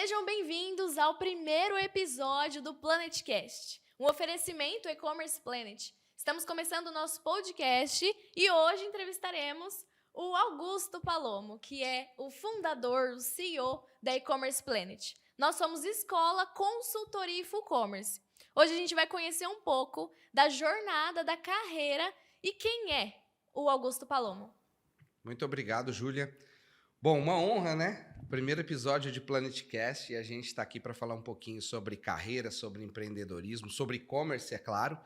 Sejam bem-vindos ao primeiro episódio do PlanetCast, um oferecimento E-Commerce Planet. Estamos começando o nosso podcast e hoje entrevistaremos o Augusto Palomo, que é o fundador, o CEO da E-Commerce Planet. Nós somos Escola Consultoria e Full Commerce. Hoje a gente vai conhecer um pouco da jornada, da carreira e quem é o Augusto Palomo. Muito obrigado, Júlia. Bom, uma honra, né? Primeiro episódio de PlanetCast e a gente está aqui para falar um pouquinho sobre carreira, sobre empreendedorismo, sobre e-commerce, é claro.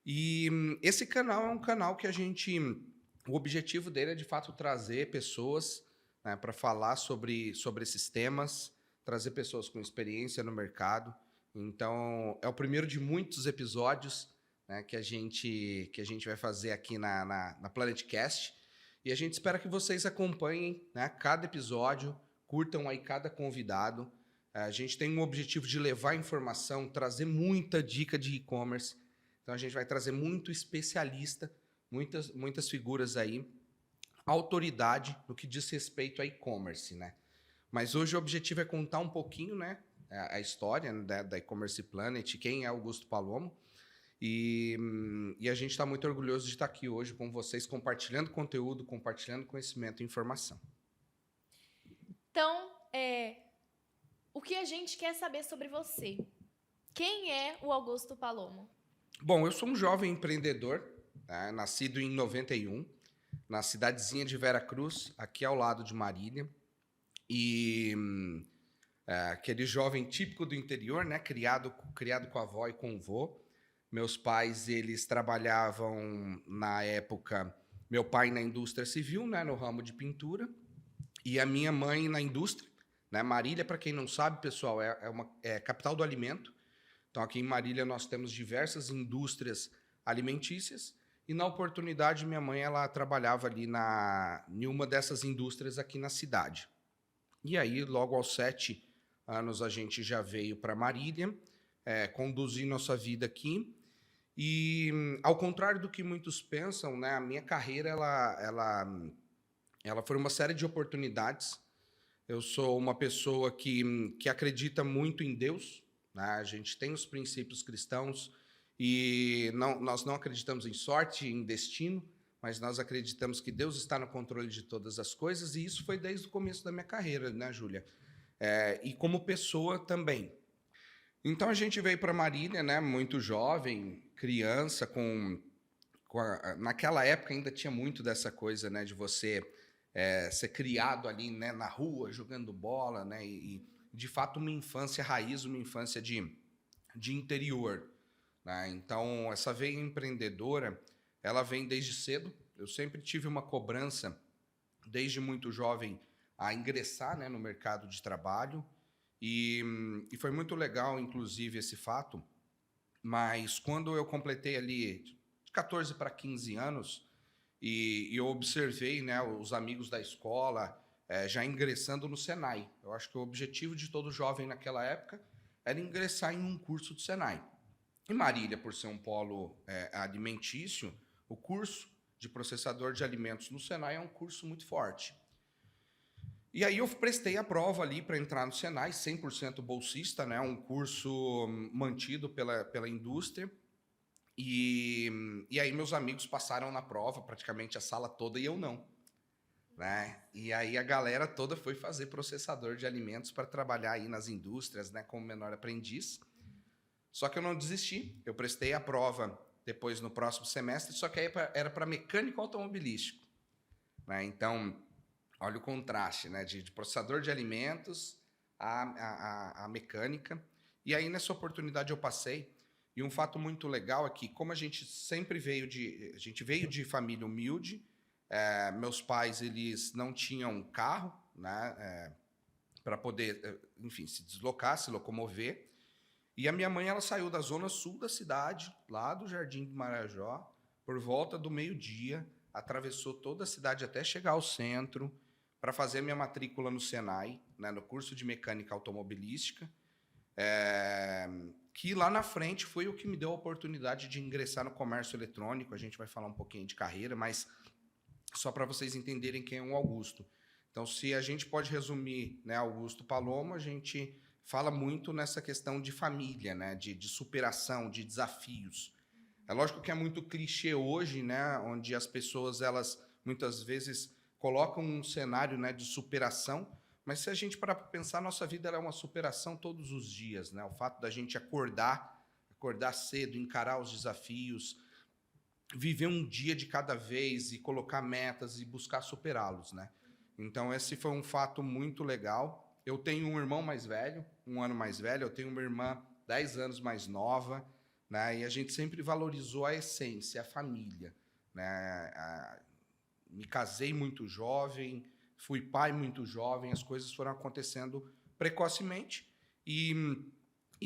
E esse canal é um canal que o objetivo dele é de fato trazer pessoas, né, para falar sobre esses temas, trazer pessoas com experiência no mercado. Então, é o primeiro de muitos episódios, né, que a gente vai fazer aqui na PlanetCast. E a gente espera que vocês acompanhem, né, cada episódio, curtam aí cada convidado. A gente tem um objetivo de levar informação, trazer muita dica de e-commerce. Então a gente vai trazer muito especialista, muitas figuras aí, autoridade no que diz respeito a e-commerce, né? Mas hoje o objetivo é contar um pouquinho, né, a história, né, da E-Commerce Planet, quem é Augusto Palomo. E a gente está muito orgulhoso de estar aqui hoje com vocês, compartilhando conteúdo, compartilhando conhecimento e informação. Então, o que a gente quer saber sobre você? Quem é o Augusto Palomo? Bom, eu sou um jovem empreendedor, né, nascido em 91, na cidadezinha de Veracruz, aqui ao lado de Marília. E aquele jovem típico do interior, né, criado com a avó e com o vô. Meus pais, eles trabalhavam, na época, meu pai na indústria civil, né, no ramo de pintura, e a minha mãe na indústria, né? Marília, para quem não sabe, pessoal, é capital do alimento. Então, aqui em Marília, nós temos diversas indústrias alimentícias, e na oportunidade, minha mãe ela trabalhava ali em uma dessas indústrias aqui na cidade. E aí, logo aos 7 anos, a gente já veio para Marília, conduzir nossa vida aqui. E, ao contrário do que muitos pensam, né, a minha carreira ela foi uma série de oportunidades. Eu sou uma pessoa que acredita muito em Deus, né? A gente tem os princípios cristãos e nós não acreditamos em sorte, em destino, mas nós acreditamos que Deus está no controle de todas as coisas, e isso foi desde o começo da minha carreira, né, Júlia? E como pessoa também. Então a gente veio para Marília, né, muito jovem, criança, naquela época ainda tinha muito dessa coisa, né, de você ser criado ali, né, na rua, jogando bola, né, e de fato uma infância raiz, uma infância de interior, né? Então essa veia empreendedora, ela vem desde cedo. Eu sempre tive uma cobrança, desde muito jovem, a ingressar, né, no mercado de trabalho. E foi muito legal, inclusive, esse fato, mas quando eu completei ali de 14 para 15 anos, e eu observei, né, os amigos da escola já ingressando no Senai. Eu acho que o objetivo de todo jovem naquela época era ingressar em um curso do Senai. E Marília, por ser um polo alimentício, o curso de processador de alimentos no Senai é um curso muito forte. E aí eu prestei a prova ali para entrar no Senai, 100% bolsista, né? Um curso mantido pela indústria. E aí meus amigos passaram na prova, praticamente a sala toda, e eu não, né? E aí a galera toda foi fazer processador de alimentos para trabalhar aí nas indústrias, né, como menor aprendiz. Só que eu não desisti, eu prestei a prova depois no próximo semestre, só que aí era para mecânico automobilístico, né? Então, olha o contraste, né, de processador de alimentos a mecânica. E aí, nessa oportunidade, eu passei. E um fato muito legal é que, como a gente sempre veio de família humilde, meus pais, eles não tinham carro, né, para poder, enfim, se deslocar, se locomover. E a minha mãe, ela saiu da zona sul da cidade, lá do Jardim do Marajó, por volta do meio-dia, atravessou toda a cidade até chegar ao centro, para fazer minha matrícula no Senai, né, no curso de mecânica automobilística, que lá na frente foi o que me deu a oportunidade de ingressar no comércio eletrônico. A gente vai falar um pouquinho de carreira, mas só para vocês entenderem quem é o Augusto. Então, se a gente pode resumir, né, Augusto Palomo, a gente fala muito nessa questão de família, né, de superação, de desafios. É lógico que é muito clichê hoje, né, onde as pessoas, elas muitas vezes colocam um cenário, né, de superação, mas se a gente parar para pensar, nossa vida ela é uma superação todos os dias, né? O fato da gente acordar cedo, encarar os desafios, viver um dia de cada vez e colocar metas e buscar superá-los, né? Então, esse foi um fato muito legal. Eu tenho um irmão mais velho, 1 ano mais velho, eu tenho uma irmã 10 anos mais nova, né? E a gente sempre valorizou a essência, a família, né? Me casei muito jovem, fui pai muito jovem, as coisas foram acontecendo precocemente e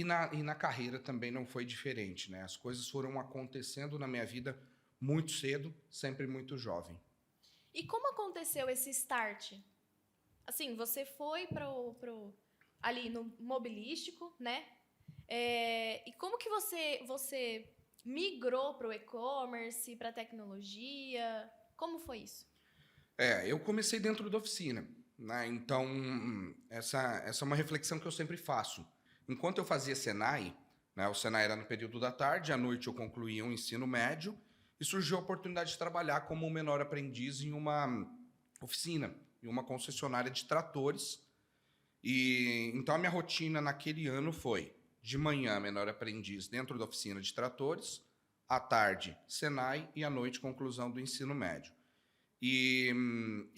na carreira também não foi diferente, né? As coisas foram acontecendo na minha vida muito cedo, sempre muito jovem. E como aconteceu esse start? Assim, você foi ali no mobilístico, né? E como que você migrou para o e-commerce, para a tecnologia? Como foi isso? Eu comecei dentro da oficina, né? Então, essa é uma reflexão que eu sempre faço. Enquanto eu fazia Senai, né, o Senai era no período da tarde, à noite eu concluía o ensino médio e surgiu a oportunidade de trabalhar como menor aprendiz em uma oficina, em uma concessionária de tratores. E então a minha rotina naquele ano foi de manhã menor aprendiz dentro da oficina de tratores, à tarde Senai e à noite conclusão do ensino médio. E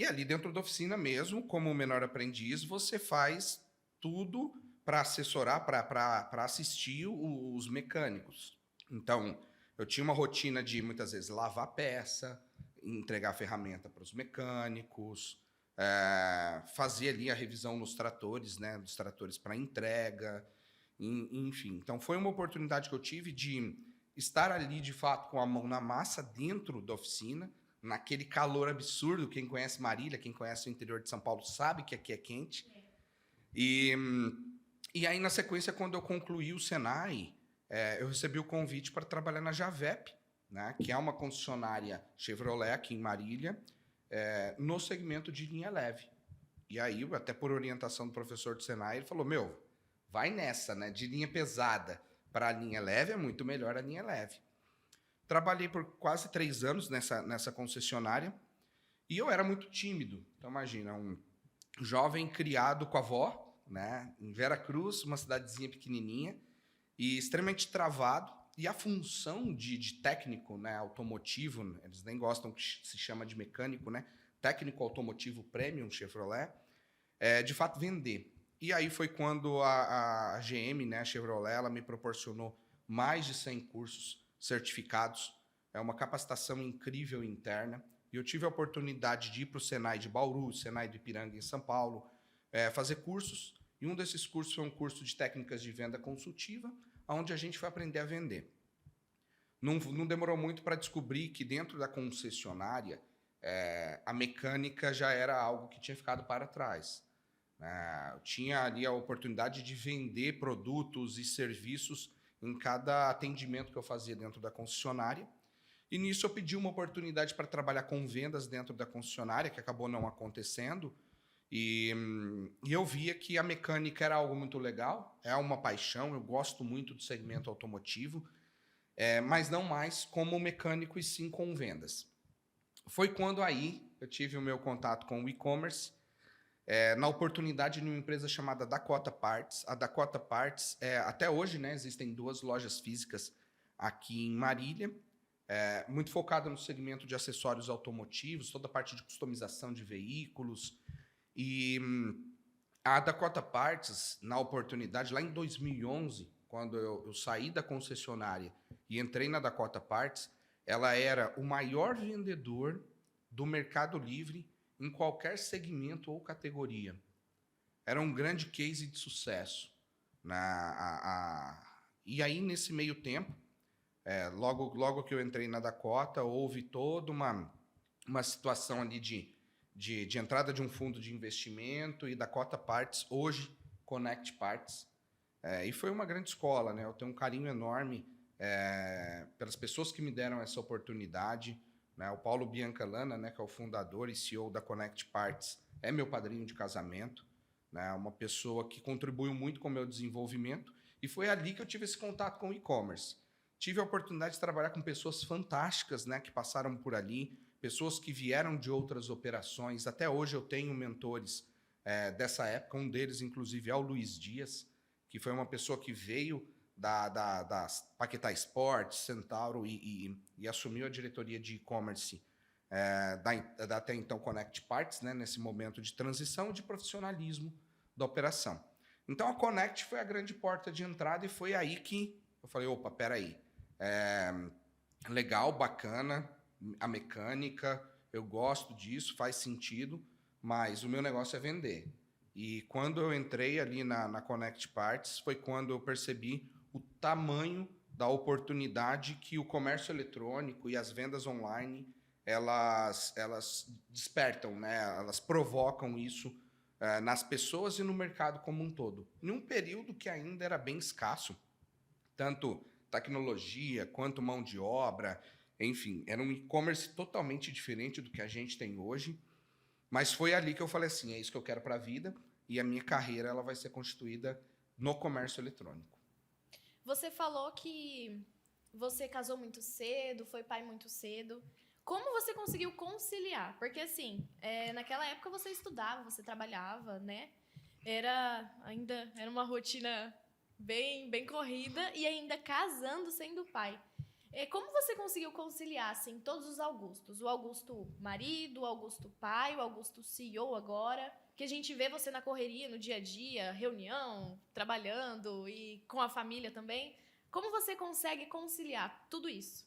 ali dentro da oficina mesmo, como menor aprendiz, você faz tudo para assessorar, para assistir os mecânicos. Então, eu tinha uma rotina de, muitas vezes, lavar peça, entregar ferramenta para os mecânicos, fazer ali a revisão nos tratores, né, dos tratores para entrega, enfim. Então, foi uma oportunidade que eu tive de estar ali, de fato, com a mão na massa dentro da oficina, naquele calor absurdo. Quem conhece Marília, quem conhece o interior de São Paulo, sabe que aqui é quente. E aí, na sequência, quando eu concluí o Senai, eu recebi o convite para trabalhar na Javep, né, que é uma concessionária Chevrolet aqui em Marília, no segmento de linha leve. E aí, até por orientação do professor do Senai, ele falou, vai nessa, né, de linha pesada para a linha leve, é muito melhor a linha leve. Trabalhei por quase 3 anos nessa concessionária e eu era muito tímido. Então, imagina, um jovem criado com a avó, né, em Vera Cruz, uma cidadezinha pequenininha, e extremamente travado. E a função de técnico, né, automotivo, eles nem gostam que se chama de mecânico, né, técnico automotivo premium Chevrolet, de fato vender. E aí foi quando a GM, né, a Chevrolet, ela me proporcionou mais de 100 cursos certificados, uma capacitação incrível interna, e eu tive a oportunidade de ir para o Senai de Bauru, Senai de Ipiranga, em São Paulo, fazer cursos, e um desses cursos foi um curso de técnicas de venda consultiva, onde a gente foi aprender a vender. Não demorou muito para descobrir que dentro da concessionária, a mecânica já era algo que tinha ficado para trás. Eu tinha ali a oportunidade de vender produtos e serviços em cada atendimento que eu fazia dentro da concessionária. E nisso eu pedi uma oportunidade para trabalhar com vendas dentro da concessionária, que acabou não acontecendo. E eu via que a mecânica era algo muito legal, é uma paixão, eu gosto muito do segmento automotivo, mas não mais como mecânico e sim com vendas. Foi quando aí eu tive o meu contato com o e-commerce, na oportunidade de uma empresa chamada Dakota Parts. A Dakota Parts, até hoje, né, existem 2 lojas físicas aqui em Marília, muito focada no segmento de acessórios automotivos, toda a parte de customização de veículos. E a Dakota Parts, na oportunidade, lá em 2011, quando eu saí da concessionária e entrei na Dakota Parts, ela era o maior vendedor do Mercado Livre em qualquer segmento ou categoria. Era um grande case de sucesso. E aí, nesse meio tempo, logo que eu entrei na Dakota, houve toda uma situação ali de entrada de um fundo de investimento, e Dakota Parts, hoje Connect Parts. E foi uma grande escola, né? Eu tenho um carinho enorme pelas pessoas que me deram essa oportunidade. O Paulo Biancalana, né, que é o fundador e CEO da Connect Parts, é meu padrinho de casamento, né? Uma pessoa que contribuiu muito com o meu desenvolvimento, e foi ali que eu tive esse contato com o e-commerce. Tive a oportunidade de trabalhar com pessoas fantásticas, né, que passaram por ali, pessoas que vieram de outras operações. Até hoje eu tenho mentores dessa época, um deles, inclusive, é o Luiz Dias, que foi uma pessoa que veio da Paquetá Sports, Centauro, e assumiu a diretoria de e-commerce da até então Connect Parts, né, nesse momento de transição e de profissionalismo da operação. Então a Connect foi a grande porta de entrada, e foi aí que eu falei, opa, peraí, legal, bacana, a mecânica, eu gosto disso, faz sentido, mas o meu negócio é vender. E quando eu entrei ali na Connect Parts, foi quando eu percebi o tamanho da oportunidade que o comércio eletrônico e as vendas online, elas despertam, né? Elas provocam isso nas pessoas e no mercado como um todo. Em um período que ainda era bem escasso, tanto tecnologia quanto mão de obra, enfim, era um e-commerce totalmente diferente do que a gente tem hoje, mas foi ali que eu falei assim, é isso que eu quero para a vida, e a minha carreira ela vai ser constituída no comércio eletrônico. Você falou que você casou muito cedo, foi pai muito cedo. Como você conseguiu conciliar? Porque, assim, naquela época você estudava, você trabalhava, né? Era uma rotina bem corrida, e ainda casando sendo pai. Como você conseguiu conciliar, assim, todos os Augustos? O Augusto marido, o Augusto pai, o Augusto CEO agora, que a gente vê você na correria, no dia a dia, reunião, trabalhando e com a família também. Como você consegue conciliar tudo isso?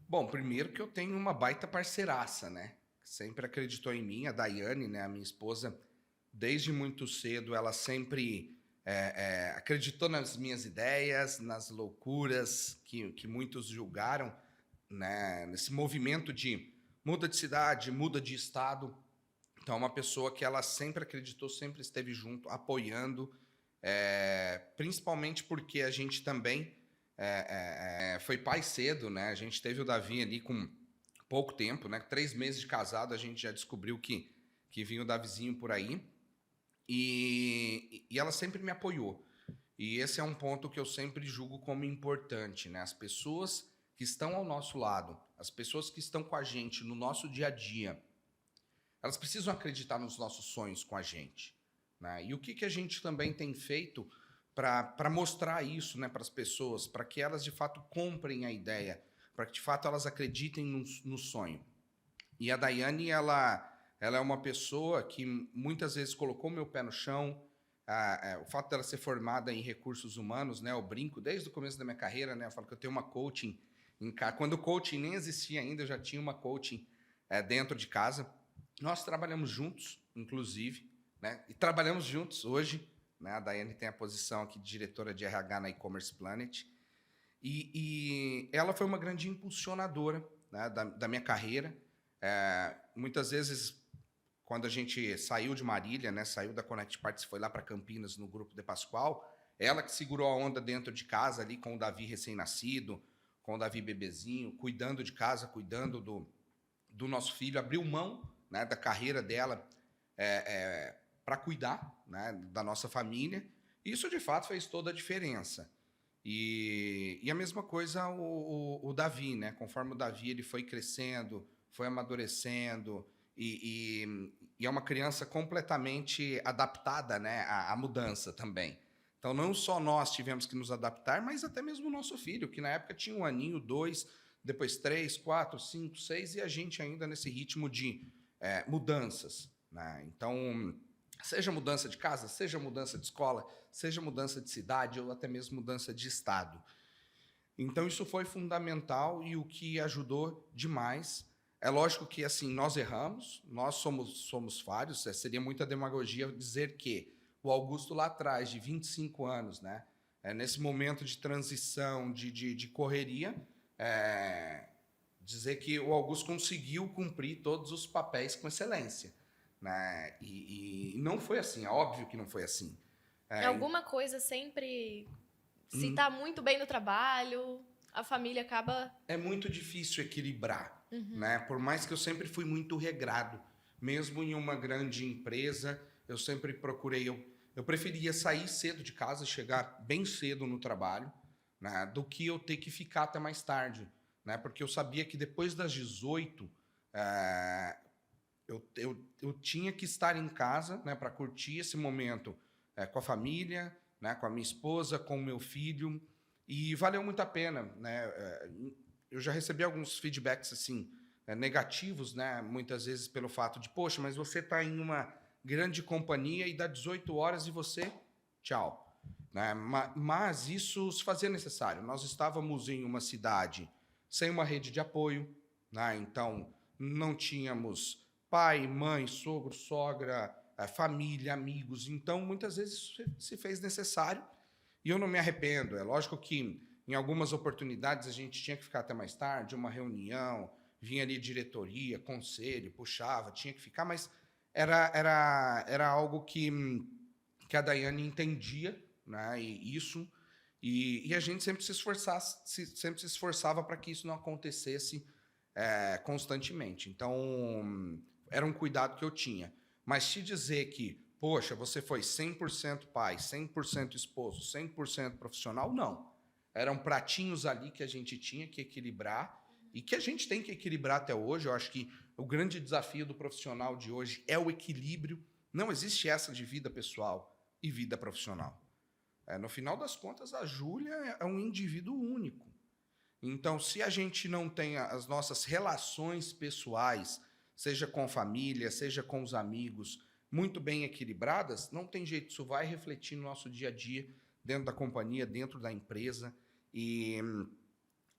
Bom, primeiro que eu tenho uma baita parceiraça, né? Sempre acreditou em mim, a Daiane, né, a minha esposa, desde muito cedo, ela sempre acreditou nas minhas ideias, nas loucuras que muitos julgaram, né, nesse movimento de muda de cidade, muda de estado. Então, é uma pessoa que ela sempre acreditou, sempre esteve junto, apoiando, principalmente porque a gente também foi pai cedo, né? A gente teve o Davi ali com pouco tempo, né? 3 meses de casado, a gente já descobriu que vinha o Davizinho por aí. E ela sempre me apoiou. E esse é um ponto que eu sempre julgo como importante, né? As pessoas que estão ao nosso lado, as pessoas que estão com a gente no nosso dia a dia, elas precisam acreditar nos nossos sonhos com a gente, né? E o que a gente também tem feito para mostrar isso, né, para as pessoas, para que elas de fato comprem a ideia, para que de fato elas acreditem no sonho. E a Daiane, ela é uma pessoa que muitas vezes colocou meu pé no chão. O fato dela ser formada em recursos humanos, né, eu brinco desde o começo da minha carreira, né, eu falo que eu tenho uma coaching quando o coaching nem existia ainda, eu já tinha uma coaching dentro de casa. Nós trabalhamos juntos, inclusive, né, e trabalhamos juntos hoje, né, a Daiane tem a posição aqui de diretora de RH na E-Commerce Planet, e ela foi uma grande impulsionadora, né, da minha carreira. Muitas vezes, quando a gente saiu de Marília, né, saiu da Connect Parts, foi lá para Campinas, no grupo de Pascoal, ela que segurou a onda dentro de casa, ali com o Davi recém-nascido, com o Davi bebezinho, cuidando de casa, cuidando do nosso filho, abriu mão, né, da carreira dela para cuidar, né, da nossa família. Isso, de fato, fez toda a diferença. E a mesma coisa o Davi, né? Conforme o Davi ele foi crescendo, foi amadurecendo, e é uma criança completamente adaptada, né, à mudança também. Então, não só nós tivemos que nos adaptar, mas até mesmo o nosso filho, que na época tinha 1 aninho, 2, depois 3, 4, 5, 6, e a gente ainda nesse ritmo de mudanças, né? Então, seja mudança de casa, seja mudança de escola, seja mudança de cidade ou até mesmo mudança de estado. Então, isso foi fundamental, e o que ajudou demais. É lógico que, assim, nós erramos, nós somos falhos, seria muita demagogia dizer que o Augusto lá atrás, de 25 anos, né, nesse momento de transição, de correria, dizer que o Augusto conseguiu cumprir todos os papéis com excelência, né? E não foi assim, é óbvio que não foi assim. Alguma coisa sempre, se está muito bem no trabalho, a família acaba... É muito difícil equilibrar, né? Por mais que eu sempre fui muito regrado, mesmo em uma grande empresa, eu sempre procurei, eu preferia sair cedo de casa, chegar bem cedo no trabalho, né, do que eu ter que ficar até mais tarde, né, porque eu sabia que depois das 18, eh, eu tinha que estar em casa, né, para curtir esse momento com a família, né, com a minha esposa, com o meu filho, e valeu muito a pena, né? Eu já recebi alguns feedbacks assim negativos, né, muitas vezes pelo fato de, poxa, mas você está em uma grande companhia e dá 18 horas e você, tchau. Né? Mas isso se fazia necessário. Nós estávamos em uma cidade sem uma rede de apoio, né? Então não tínhamos pai, mãe, sogro, sogra, família, amigos. Então muitas vezes isso se fez necessário e eu não me arrependo. É lógico que em algumas oportunidades a gente tinha que ficar até mais tarde, uma reunião, vinha ali diretoria, conselho, puxava, tinha que ficar, mas era algo que a Daiane entendia, né? E a gente sempre sempre se esforçava para que isso não acontecesse constantemente. Então, era um cuidado que eu tinha. Mas te dizer que, poxa, você foi 100% pai, 100% esposo, 100% profissional, não. Eram pratinhos ali que a gente tinha que equilibrar e que a gente tem que equilibrar até hoje. Eu acho que o grande desafio do profissional de hoje é o equilíbrio. Não existe essa de vida pessoal e vida profissional. No final das contas, a Júlia é um indivíduo único. Então, se a gente não tem as nossas relações pessoais, seja com família, seja com os amigos, muito bem equilibradas, não tem jeito, isso vai refletir no nosso dia a dia, dentro da companhia, dentro da empresa, e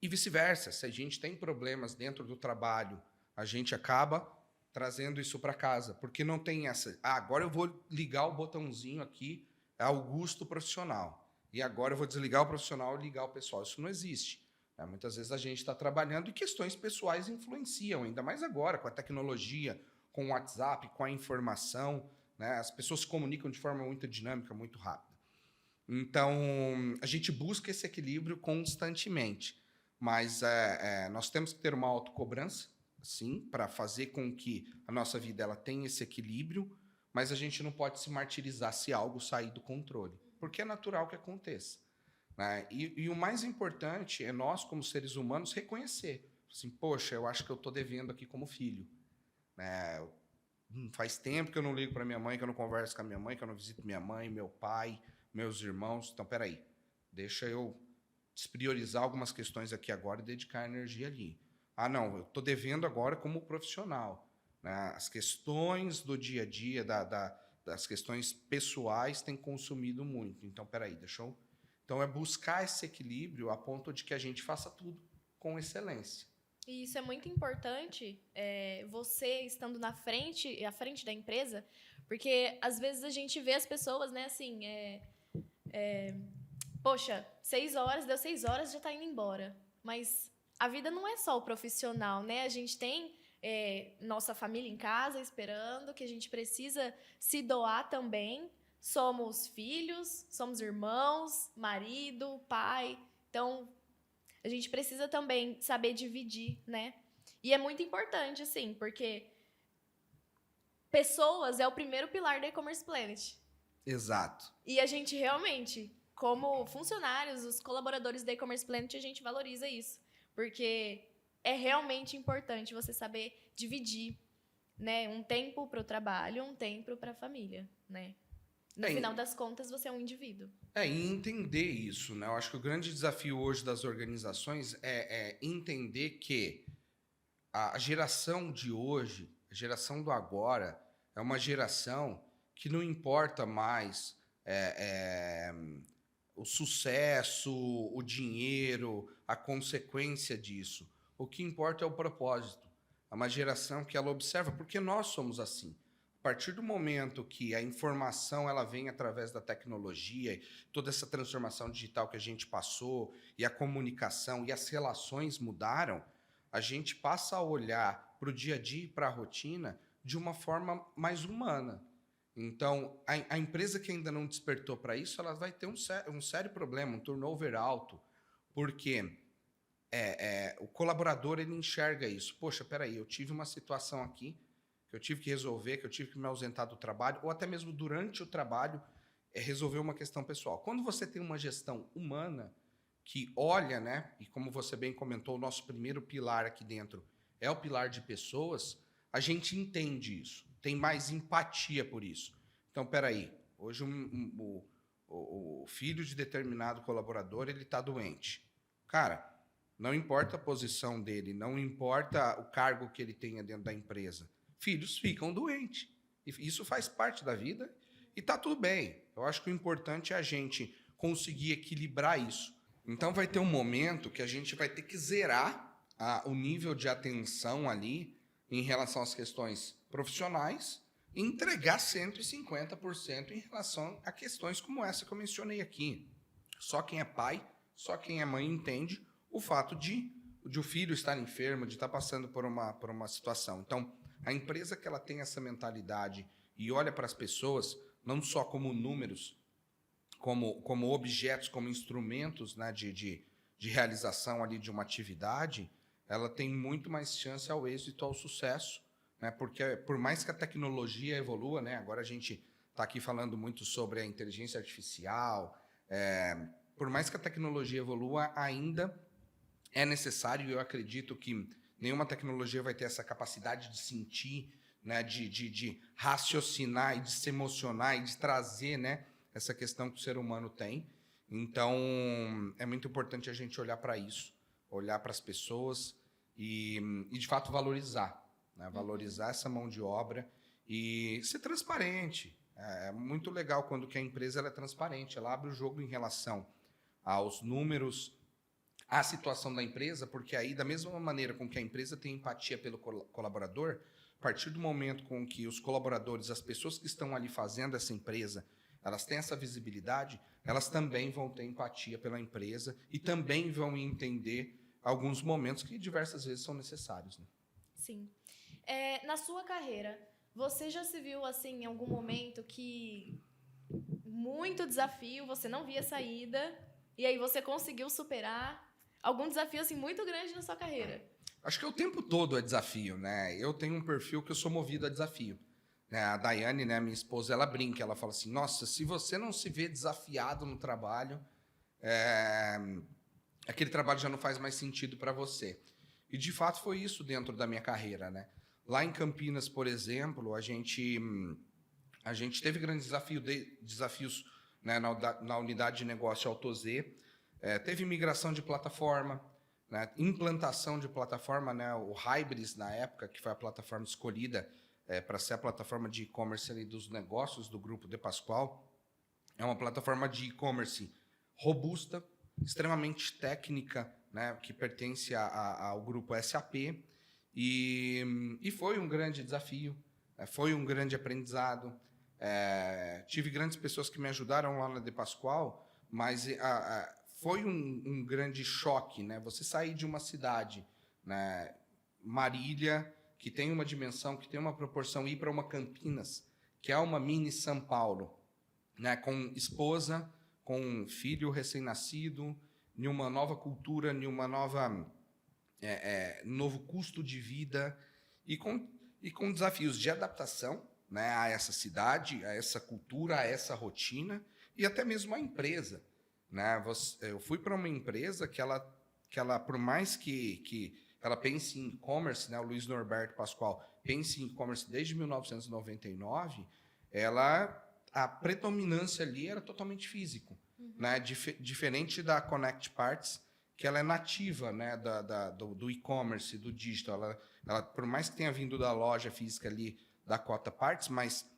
vice-versa. Se a gente tem problemas dentro do trabalho, a gente acaba trazendo isso para casa, porque não tem essa, agora eu vou ligar o botãozinho aqui, Augusto profissional, e agora eu vou desligar o profissional e ligar o pessoal. Isso não existe. Muitas vezes a gente está trabalhando e questões pessoais influenciam, ainda mais agora, com a tecnologia, com o WhatsApp, com a informação, né? As pessoas se comunicam de forma muito dinâmica, muito rápida. Então, a gente busca esse equilíbrio constantemente, mas nós temos que ter uma autocobrança, sim, para fazer com que a nossa vida ela tenha esse equilíbrio, mas a gente não pode se martirizar se algo sair do controle, porque é natural que aconteça. Né? E o mais importante é nós, como seres humanos, reconhecer. Assim, poxa, eu acho que eu estou devendo aqui como filho. Né? Faz tempo que eu não ligo para minha mãe, que eu não converso com a minha mãe, que eu não visito minha mãe, meu pai, meus irmãos. Então, peraí, deixa eu despriorizar algumas questões aqui agora e dedicar energia ali. Ah, não, eu estou devendo agora como profissional. Né? As questões do dia a dia, das questões pessoais têm consumido muito. Então, peraí, deixa eu... Então, é buscar esse equilíbrio a ponto de que a gente faça tudo com excelência. E isso é muito importante, você estando à frente da empresa, porque, às vezes, a gente vê as pessoas, né, assim, poxa, 6 horas, deu 6 horas, já está indo embora. Mas a vida não é só o profissional, né? A gente tem nossa família em casa esperando, que a gente precisa se doar também. Somos filhos, somos irmãos, marido, pai. Então, a gente precisa também saber dividir, né? E é muito importante, assim, porque pessoas é o primeiro pilar da E-Commerce Planet. Exato. E a gente realmente, como funcionários, os colaboradores da E-Commerce Planet, a gente valoriza isso. Porque é realmente importante você saber dividir, né? Um tempo para o trabalho, um tempo para a família, né? No final das contas, você é um indivíduo. E entender isso, né? Eu acho que o grande desafio hoje das organizações é entender que a geração de hoje, a geração do agora, é uma geração que não importa mais o sucesso, o dinheiro, a consequência disso. O que importa é o propósito. É uma geração que ela observa, porque nós somos assim. A partir do momento que a informação ela vem através da tecnologia, toda essa transformação digital que a gente passou, e a comunicação e as relações mudaram, a gente passa a olhar para o dia a dia e para a rotina de uma forma mais humana. Então, a empresa que ainda não despertou para isso, ela vai ter um sério problema, um turnover alto, porque o colaborador ele enxerga isso. Poxa, peraí, eu tive uma situação aqui que eu tive que resolver, que eu tive que me ausentar do trabalho, ou até mesmo durante o trabalho, resolver uma questão pessoal. Quando você tem uma gestão humana que olha, né, e como você bem comentou, o nosso primeiro pilar aqui dentro é o pilar de pessoas, a gente entende isso, tem mais empatia por isso. Então, peraí, hoje o filho de determinado colaborador, ele está doente. Cara, não importa a posição dele, não importa o cargo que ele tenha dentro da empresa, filhos ficam doentes. Isso faz parte da vida e está tudo bem. Eu acho que o importante é a gente conseguir equilibrar isso. Então vai ter um momento que a gente vai ter que zerar o nível de atenção ali em relação às questões profissionais e entregar 150% em relação a questões como essa que eu mencionei aqui. Só quem é pai, só quem é mãe entende o fato de o filho estar enfermo, de estar passando por uma situação. Então, a empresa que ela tem essa mentalidade e olha para as pessoas não só como números, como objetos, como instrumentos, né, de realização ali de uma atividade, ela tem muito mais chance ao êxito, ao sucesso, né, porque por mais que a tecnologia evolua, né, agora a gente está aqui falando muito sobre a inteligência artificial, por mais que a tecnologia evolua, ainda é necessário, e eu acredito que nenhuma tecnologia vai ter essa capacidade de sentir, né, de raciocinar e de se emocionar e de trazer, né, essa questão que o ser humano tem. Então, é muito importante a gente olhar para isso, olhar para as pessoas e, de fato, valorizar, né, valorizar essa mão de obra e ser transparente. É muito legal quando que a empresa ela é transparente, ela abre o jogo em relação aos números, à situação da empresa, porque aí, da mesma maneira com que a empresa tem empatia pelo colaborador, a partir do momento com que os colaboradores, as pessoas que estão ali fazendo essa empresa, elas têm essa visibilidade, elas também vão ter empatia pela empresa e também vão entender alguns momentos que diversas vezes são necessários. Né? Sim. Na sua carreira, você já se viu assim em algum momento que muito desafio, você não via saída, e aí você conseguiu superar algum desafio assim muito grande na sua carreira? Acho que o tempo todo é desafio, né? Eu tenho um perfil que eu sou movido a desafio. Né? A Daiane, né, minha esposa, ela brinca, ela fala assim, nossa, se você não se vê desafiado no trabalho, aquele trabalho já não faz mais sentido para você. E, de fato, foi isso dentro da minha carreira, né? Lá em Campinas, por exemplo, a gente teve grandes desafios, né, na unidade de negócio AutoZ. Teve migração de plataforma, né, implantação de plataforma, né, o Hybris, na época, que foi a plataforma escolhida para ser a plataforma de e-commerce ali dos negócios do Grupo De Pascoal. É uma plataforma de e-commerce robusta, extremamente técnica, né, que pertence ao grupo SAP, e foi um grande desafio, foi um grande aprendizado. Tive grandes pessoas que me ajudaram lá na De Pascoal, mas foi um grande choque, né? Você sair de uma cidade, né, Marília, que tem uma dimensão, que tem uma proporção, ir para uma Campinas, que é uma mini São Paulo, né, com esposa, com filho recém-nascido, em uma nova cultura, em uma novo custo de vida e com desafios de adaptação, né, a essa cidade, a essa cultura, a essa rotina e até mesmo a empresa. Né? Eu fui para uma empresa que ela por mais que ela pense em e-commerce, né, o Luiz Norberto Pascoal pense em e-commerce desde 1999, a predominância ali era totalmente físico. Né? Diferente da Connect Parts, que ela é nativa, né, do e-commerce, do digital. Ela, por mais que tenha vindo da loja física ali, da Cota Parts, mas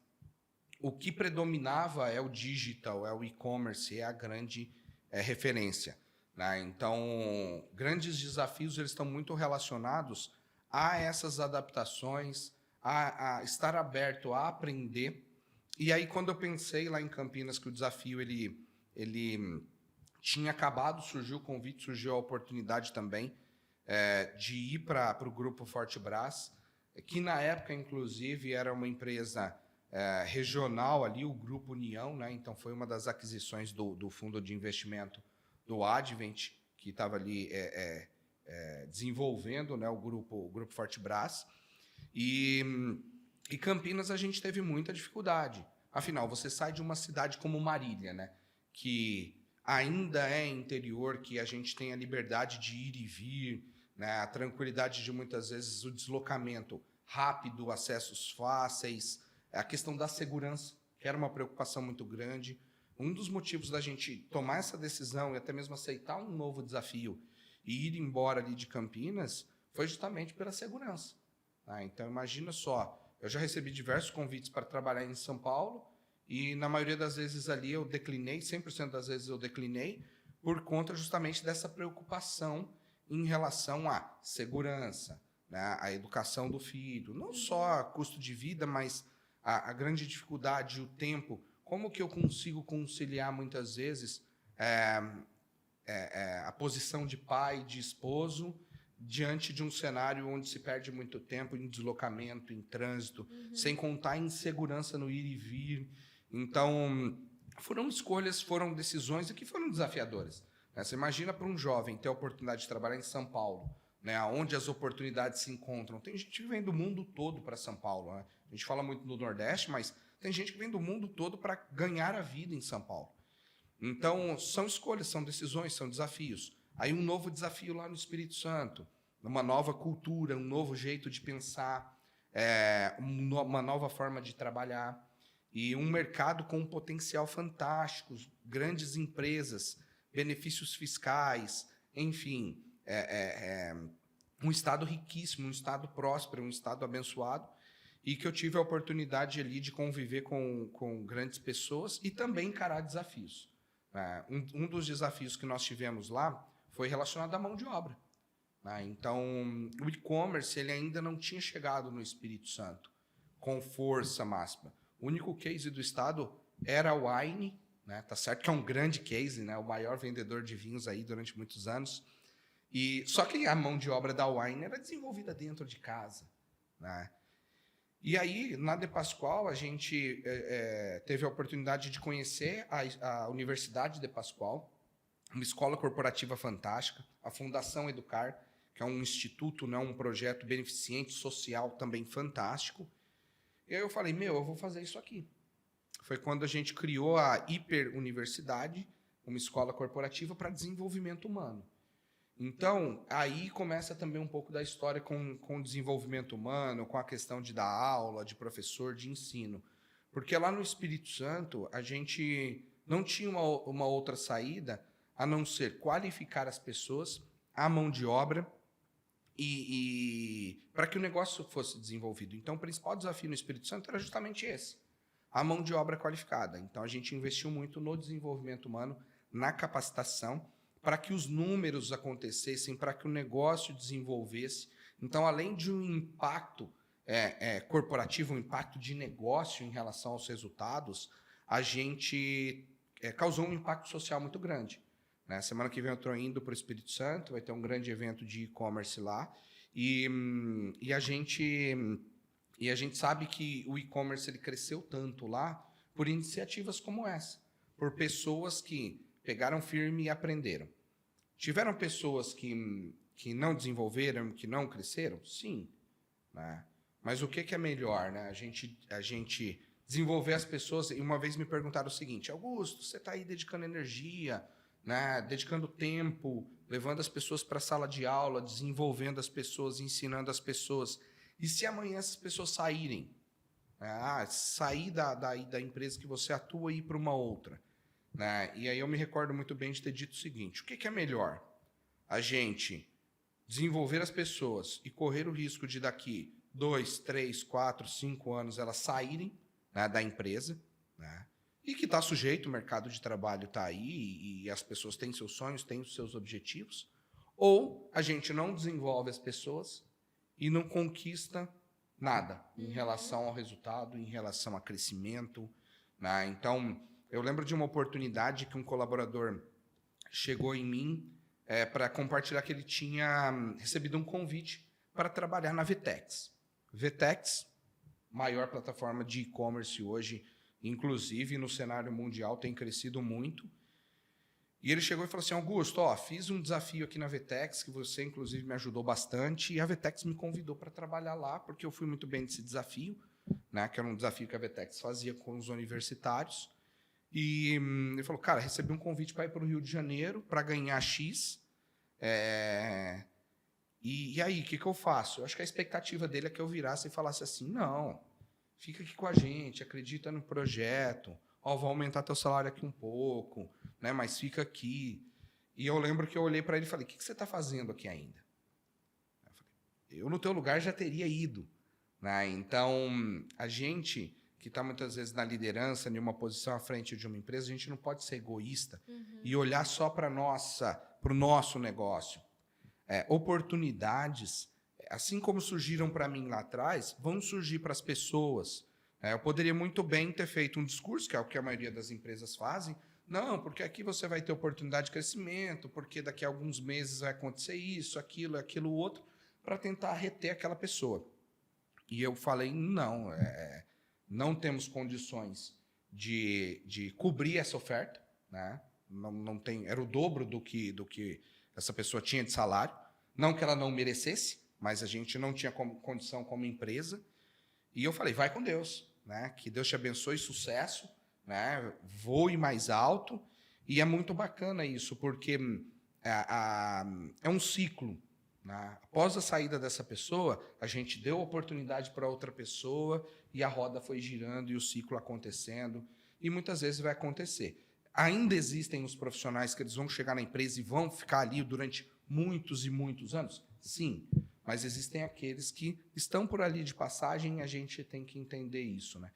o que predominava é o digital, é o e-commerce, é a grande referência. Né? Então, grandes desafios eles estão muito relacionados a essas adaptações, a estar aberto a aprender. E aí, quando eu pensei lá em Campinas que o desafio ele tinha acabado, surgiu o convite, surgiu a oportunidade também de ir para o Grupo Fortebras, que na época, inclusive, era uma empresa regional ali, o Grupo União, né? Então foi uma das aquisições do fundo de investimento do Advent, que estava ali desenvolvendo, né, o grupo Fortebras. E E Campinas a gente teve muita dificuldade. Afinal, você sai de uma cidade como Marília, né? Que ainda é interior, que a gente tem a liberdade de ir e vir, né? A tranquilidade de muitas vezes o deslocamento rápido, acessos fáceis, a questão da segurança, que era uma preocupação muito grande. Um dos motivos da gente tomar essa decisão e até mesmo aceitar um novo desafio e ir embora ali de Campinas foi justamente pela segurança. Tá? Então, imagina só, eu já recebi diversos convites para trabalhar em São Paulo e, na maioria das vezes ali, eu declinei, 100% das vezes eu declinei, por conta justamente dessa preocupação em relação à segurança, né? À educação do filho. Não só custo de vida, mas a grande dificuldade, o tempo. Como que eu consigo conciliar, muitas vezes, a posição de pai, de esposo, diante de um cenário onde se perde muito tempo em deslocamento, em trânsito, sem contar em segurança no ir e vir. Então, foram escolhas, foram decisões e que foram desafiadoras. Você imagina para um jovem ter a oportunidade de trabalhar em São Paulo, né, onde as oportunidades se encontram. Tem gente que vem do mundo todo para São Paulo. Né? A gente fala muito do Nordeste, mas tem gente que vem do mundo todo para ganhar a vida em São Paulo. Então, são escolhas, são decisões, são desafios. Aí um novo desafio lá no Espírito Santo, uma nova cultura, um novo jeito de pensar, uma nova forma de trabalhar, e um mercado com um potencial fantástico, grandes empresas, benefícios fiscais, enfim, um estado riquíssimo, um estado próspero, um estado abençoado, e que eu tive a oportunidade ali de conviver com grandes pessoas e também encarar desafios. Um dos desafios que nós tivemos lá foi relacionado à mão de obra. Então, o e-commerce ele ainda não tinha chegado no Espírito Santo com força máxima. O único case do estado era a Wine, né? Tá certo que é um grande case, né? O maior vendedor de vinhos aí durante muitos anos. Só que a mão de obra da Wine era desenvolvida dentro de casa, né? E aí, na De Pascoal, a gente teve a oportunidade de conhecer a Universidade De Pascoal, uma escola corporativa fantástica, a Fundação Educar, que é um instituto, né, um projeto beneficente social também fantástico. E aí eu falei, eu vou fazer isso aqui. Foi quando a gente criou a Hiper Universidade, uma escola corporativa para desenvolvimento humano. Então, aí começa também um pouco da história com o desenvolvimento humano, com a questão de dar aula, de professor, de ensino. Porque lá no Espírito Santo, a gente não tinha uma outra saída a não ser qualificar as pessoas, a mão de obra, e para que o negócio fosse desenvolvido. Então, o principal desafio no Espírito Santo era justamente esse, a mão de obra qualificada. Então, a gente investiu muito no desenvolvimento humano, na capacitação, para que os números acontecessem, para que o negócio desenvolvesse. Então, além de um impacto corporativo, um impacto de negócio em relação aos resultados, a gente causou um impacto social muito grande. Né? Semana que vem eu estou indo para o Espírito Santo, vai ter um grande evento de e-commerce lá, e a gente sabe que o e-commerce ele cresceu tanto lá por iniciativas como essa, por pessoas que pegaram firme e aprenderam. Tiveram pessoas que não desenvolveram, que não cresceram? Sim. Né? Mas o que é melhor? Né? A gente desenvolver as pessoas. E uma vez me perguntaram o seguinte, Augusto, você está aí dedicando energia, né? Dedicando tempo, levando as pessoas para a sala de aula, desenvolvendo as pessoas, ensinando as pessoas. E se amanhã essas pessoas saírem? Sair da empresa que você atua e ir para uma outra? Né? E aí eu me recordo muito bem de ter dito o seguinte, o que é melhor? A gente desenvolver as pessoas e correr o risco de daqui 2, 3, 4, 5 anos elas saírem, né, da empresa, né? E que está sujeito, o mercado de trabalho está aí e as pessoas têm seus sonhos, têm os seus objetivos, ou a gente não desenvolve as pessoas e não conquista nada em relação ao resultado, em relação a crescimento. Né? Então, eu lembro de uma oportunidade que um colaborador chegou em mim para compartilhar que ele tinha recebido um convite para trabalhar na Vtex. Vtex, maior plataforma de e-commerce hoje, inclusive no cenário mundial, tem crescido muito. E ele chegou e falou assim, Augusto, fiz um desafio aqui na Vtex, que você inclusive me ajudou bastante, e a Vtex me convidou para trabalhar lá, porque eu fui muito bem nesse desafio. né, que era um desafio que a Vetex fazia com os universitários. E ele falou, cara, recebi um convite para ir para o Rio de Janeiro para ganhar X. E aí, o que eu faço? Eu acho que a expectativa dele é que eu virasse e falasse assim, não, fica aqui com a gente, acredita no projeto, ó, vou aumentar teu salário aqui um pouco, né, mas fica aqui. E eu lembro que eu olhei para ele e falei, o que você está fazendo aqui ainda? Eu, no teu lugar, já teria ido. Né? Então, a gente que está muitas vezes na liderança, em uma posição à frente de uma empresa, a gente não pode ser egoísta e olhar só para o nosso negócio. Oportunidades, assim como surgiram para mim lá atrás, vão surgir para as pessoas. Eu poderia muito bem ter feito um discurso, que é o que a maioria das empresas fazem, não, porque aqui você vai ter oportunidade de crescimento, porque daqui a alguns meses vai acontecer isso, aquilo, outro, para tentar reter aquela pessoa. E eu falei, não, não temos condições de cobrir essa oferta, né? Não tem, era o dobro do que essa pessoa tinha de salário. Não que ela não merecesse, mas a gente não tinha condição como empresa. E eu falei, vai com Deus, né? Que Deus te abençoe, sucesso, né? Voe mais alto. E é muito bacana isso, porque é um ciclo. Né? Após a saída dessa pessoa, a gente deu oportunidade para outra pessoa e a roda foi girando e o ciclo acontecendo. E muitas vezes vai acontecer. Ainda existem os profissionais que eles vão chegar na empresa e vão ficar ali durante muitos e muitos anos? Sim, mas existem aqueles que estão por ali de passagem e a gente tem que entender isso. Né?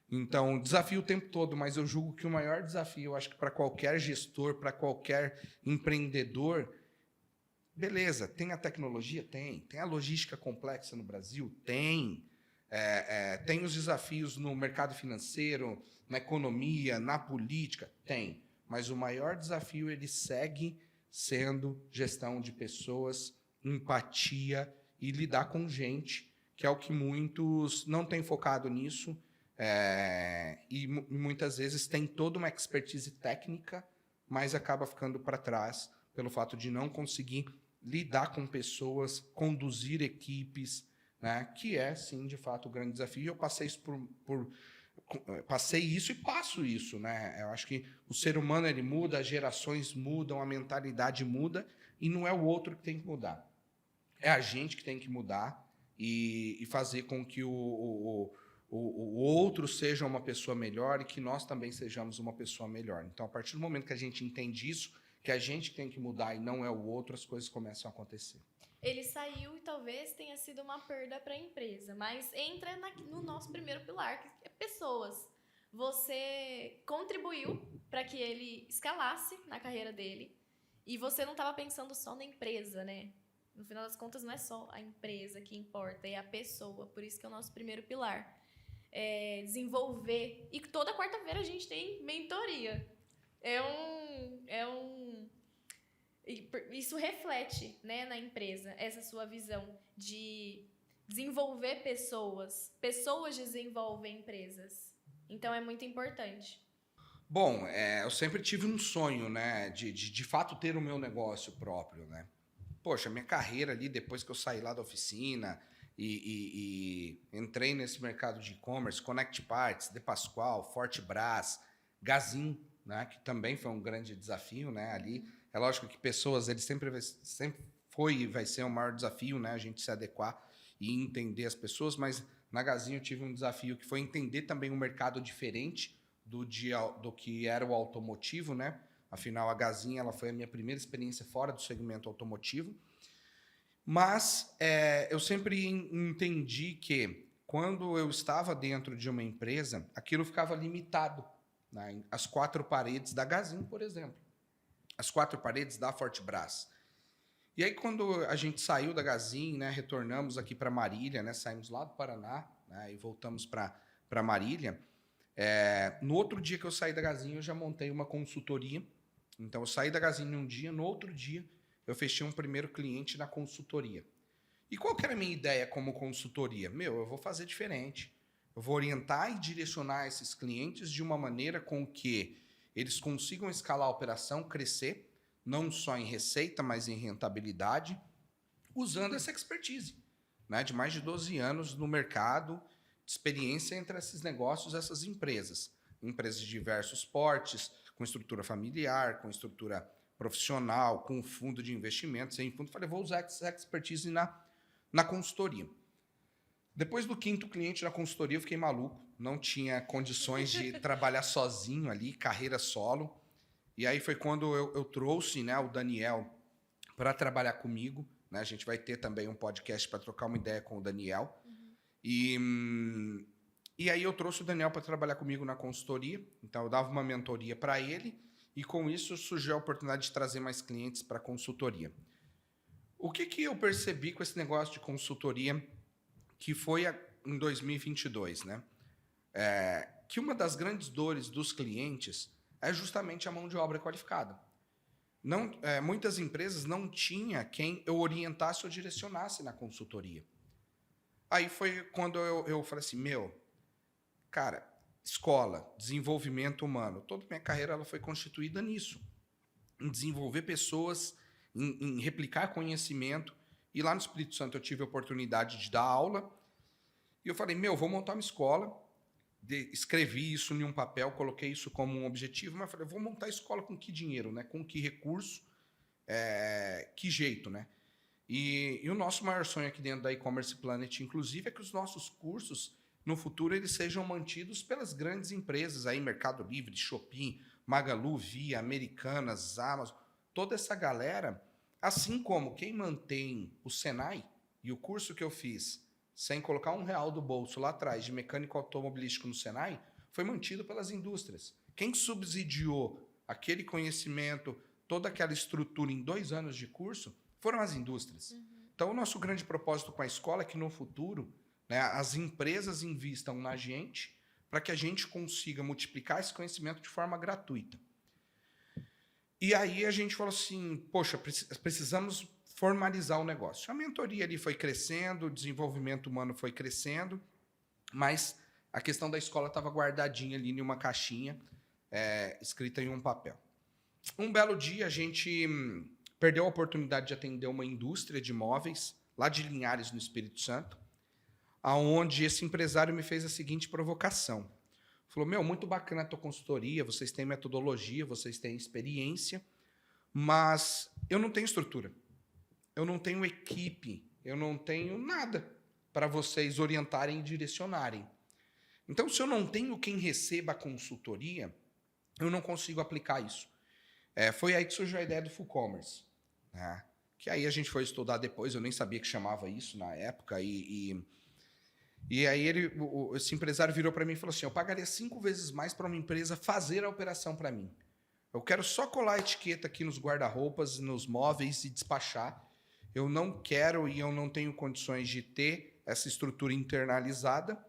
Então, desafio o tempo todo, mas eu julgo que o maior desafio, eu acho que para qualquer gestor, para qualquer empreendedor, beleza, tem a tecnologia? Tem a logística complexa no Brasil? Tem. Tem os desafios no mercado financeiro, na economia, na política? Tem. Mas o maior desafio, ele segue sendo gestão de pessoas, empatia e lidar com gente, que é o que muitos não têm focado nisso, e muitas vezes tem toda uma expertise técnica, mas acaba ficando para trás pelo fato de não conseguir lidar com pessoas, conduzir equipes, né, que é, sim, de fato, o grande desafio. Eu passei isso passei isso e passo isso. Né? Eu acho que o ser humano ele muda, as gerações mudam, a mentalidade muda, e não é o outro que tem que mudar. É a gente que tem que mudar e fazer com que o outro seja uma pessoa melhor e que nós também sejamos uma pessoa melhor. Então, a partir do momento que a gente entende isso, que a gente tem que mudar e não é o outro, as coisas começam a acontecer. Ele saiu e talvez tenha sido uma perda para a empresa, mas entra no nosso primeiro pilar, que é pessoas. Você contribuiu para que ele escalasse na carreira dele e você não estava pensando só na empresa, né? No final das contas, não é só a empresa que importa, é a pessoa. Por isso que é o nosso primeiro pilar. Desenvolver. E toda quarta-feira a gente tem mentoria. Isso reflete, né, na empresa, essa sua visão de desenvolver pessoas. Pessoas desenvolvem empresas. Então, é muito importante. Bom, eu sempre tive um sonho, né, de fato ter o meu negócio próprio, né? Poxa, minha carreira ali, depois que eu saí lá da oficina e entrei nesse mercado de e-commerce, Connect Parts, De Pascoal, Fortebras, Gazin, né, que também foi um grande desafio, né, ali. É lógico que pessoas, ele sempre foi e vai ser o maior desafio, né, a gente se adequar e entender as pessoas, mas na Gazin eu tive um desafio que foi entender também um mercado diferente do que era o automotivo, né? Afinal, a Gazin ela foi a minha primeira experiência fora do segmento automotivo. Mas eu sempre entendi que quando eu estava dentro de uma empresa, aquilo ficava limitado, né? As 4 paredes da Gazin, por exemplo. As 4 paredes da Fortebras. E aí, quando a gente saiu da Gazin, né, retornamos aqui para Marília, né, saímos lá do Paraná, né, e voltamos para Marília, no outro dia que eu saí da Gazin, eu já montei uma consultoria. Então, eu saí da Gazin um dia, no outro dia, eu fechei um primeiro cliente na consultoria. E qual que era a minha ideia como consultoria? Eu vou fazer diferente. Eu vou orientar e direcionar esses clientes de uma maneira com que eles consigam escalar a operação, crescer, não só em receita, mas em rentabilidade, usando essa expertise, né, de mais de 12 anos no mercado, experiência entre esses negócios, essas empresas. Empresas de diversos portes, com estrutura familiar, com estrutura profissional, com fundo de investimentos, sem fundo. Falei, vou usar essa expertise na consultoria. Depois do 5º cliente na consultoria, eu fiquei maluco. Não tinha condições de trabalhar sozinho ali, carreira solo. E aí foi quando eu trouxe, né, o Daniel para trabalhar comigo. Né? A gente vai ter também um podcast para trocar uma ideia com o Daniel. E aí eu trouxe o Daniel para trabalhar comigo na consultoria. Então, eu dava uma mentoria para ele. E com isso surgiu a oportunidade de trazer mais clientes para a consultoria. O que eu percebi com esse negócio de consultoria, que foi em 2022, né? Que uma das grandes dores dos clientes é justamente a mão de obra qualificada. Muitas empresas não tinham quem eu orientasse ou direcionasse na consultoria. Aí foi quando eu falei assim, cara, escola, desenvolvimento humano, toda a minha carreira ela foi constituída nisso, em desenvolver pessoas, em replicar conhecimento. E lá no Espírito Santo eu tive a oportunidade de dar aula. E eu falei, vou montar uma escola. Escrevi isso em um papel, coloquei isso como um objetivo, mas falei, vou montar a escola com que dinheiro, né? Com que recurso, que jeito, né? E o nosso maior sonho aqui dentro da E-Commerce Planet, inclusive, é que os nossos cursos, no futuro, eles sejam mantidos pelas grandes empresas, aí, Mercado Livre, Shopee, Magalu, Via, Americanas, Amazon, toda essa galera, assim como quem mantém o Senai e o curso que eu fiz, sem colocar R$1 do bolso lá atrás de mecânico automobilístico no Senai, foi mantido pelas indústrias. Quem subsidiou aquele conhecimento, toda aquela estrutura em 2 anos de curso, foram as indústrias. Então, o nosso grande propósito com a escola é que, no futuro, né, as empresas invistam na gente para que a gente consiga multiplicar esse conhecimento de forma gratuita. E aí a gente falou assim, poxa, precisamos formalizar o negócio. A mentoria ali foi crescendo, o desenvolvimento humano foi crescendo, mas a questão da escola estava guardadinha ali em uma caixinha, escrita em um papel. Um belo dia, a gente perdeu a oportunidade de atender uma indústria de móveis, lá de Linhares, no Espírito Santo, aonde esse empresário me fez a seguinte provocação. Falou, muito bacana a tua consultoria, vocês têm metodologia, vocês têm experiência, mas eu não tenho estrutura. Eu não tenho equipe, eu não tenho nada para vocês orientarem e direcionarem. Então, se eu não tenho quem receba a consultoria, eu não consigo aplicar isso. Foi aí que surgiu a ideia do Full Commerce, né? Que aí a gente foi estudar depois, eu nem sabia que chamava isso na época, e aí esse empresário virou para mim e falou assim, eu pagaria 5 vezes mais para uma empresa fazer a operação para mim. Eu quero só colar a etiqueta aqui nos guarda-roupas, nos móveis e despachar. Eu não quero e eu não tenho condições de ter essa estrutura internalizada.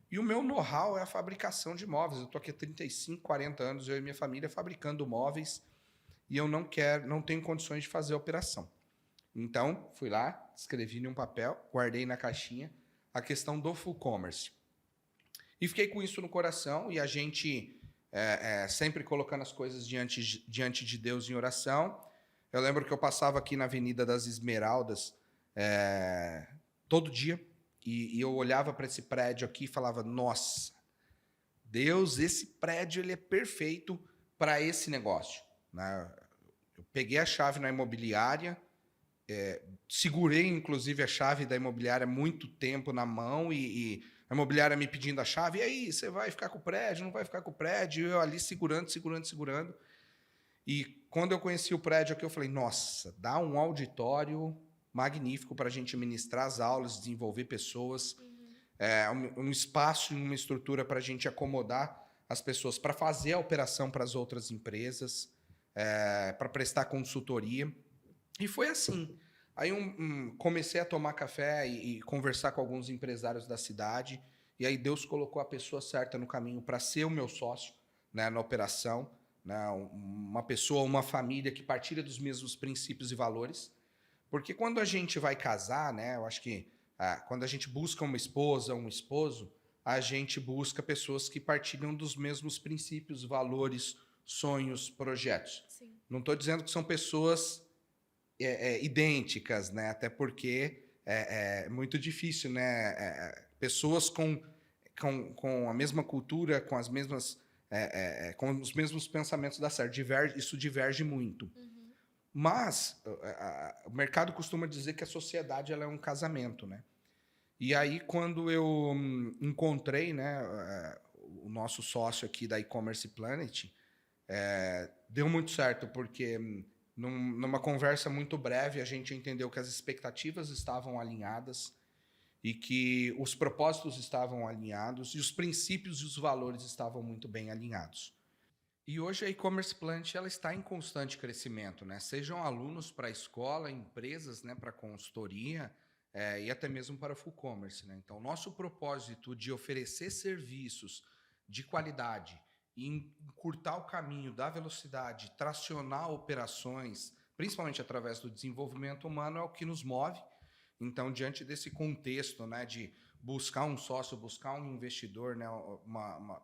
E o meu know-how é a fabricação de móveis. Eu estou aqui há 35, 40 anos, eu e minha família fabricando móveis, e eu não tenho condições de fazer a operação. Então, fui lá, escrevi em um papel, guardei na caixinha a questão do Full Commerce. E fiquei com isso no coração, e a gente sempre colocando as coisas diante de Deus em oração. Eu lembro que eu passava aqui na Avenida das Esmeraldas todo dia, e eu olhava para esse prédio aqui e falava, nossa, Deus, esse prédio ele é perfeito para esse negócio, né? Eu peguei a chave na imobiliária, segurei, inclusive, a chave da imobiliária muito tempo na mão, e a imobiliária me pedindo a chave, e aí, você vai ficar com o prédio, não vai ficar com o prédio? E eu ali segurando. E quando eu conheci o prédio aqui, eu falei, nossa, dá um auditório magnífico para a gente ministrar as aulas, desenvolver pessoas, um espaço e uma estrutura para a gente acomodar as pessoas, para fazer a operação para as outras empresas, para prestar consultoria. E foi assim. Aí comecei a tomar café e conversar com alguns empresários da cidade, e aí Deus colocou a pessoa certa no caminho para ser o meu sócio, né, na operação, né, uma pessoa, uma família que partilha dos mesmos princípios e valores. Porque quando a gente vai casar, né, eu acho que quando a gente busca uma esposa, um esposo, a gente busca pessoas que partilham dos mesmos princípios, valores, sonhos, projetos. Sim. Não estou dizendo que são pessoas idênticas, né? Até porque é muito difícil, né? Pessoas com com a mesma cultura, com as mesmas, com os mesmos pensamentos dá certo. Isso diverge muito. Mas o mercado costuma dizer que a sociedade ela é um casamento, né? E aí, quando eu encontrei, né, o nosso sócio aqui da E-Commerce Planet, deu muito certo, porque numa conversa muito breve a gente entendeu que as expectativas estavam alinhadas e que os propósitos estavam alinhados e os princípios e os valores estavam muito bem alinhados. E hoje a E-Commerce Planet ela está em constante crescimento, né? Sejam alunos para a escola, empresas, né, para consultoria, e até mesmo para full commerce, né? Então, nosso propósito de oferecer serviços de qualidade e encurtar o caminho da velocidade, tracionar operações, principalmente através do desenvolvimento humano, é o que nos move. Então, diante desse contexto, né, de buscar um sócio, buscar um investidor, né,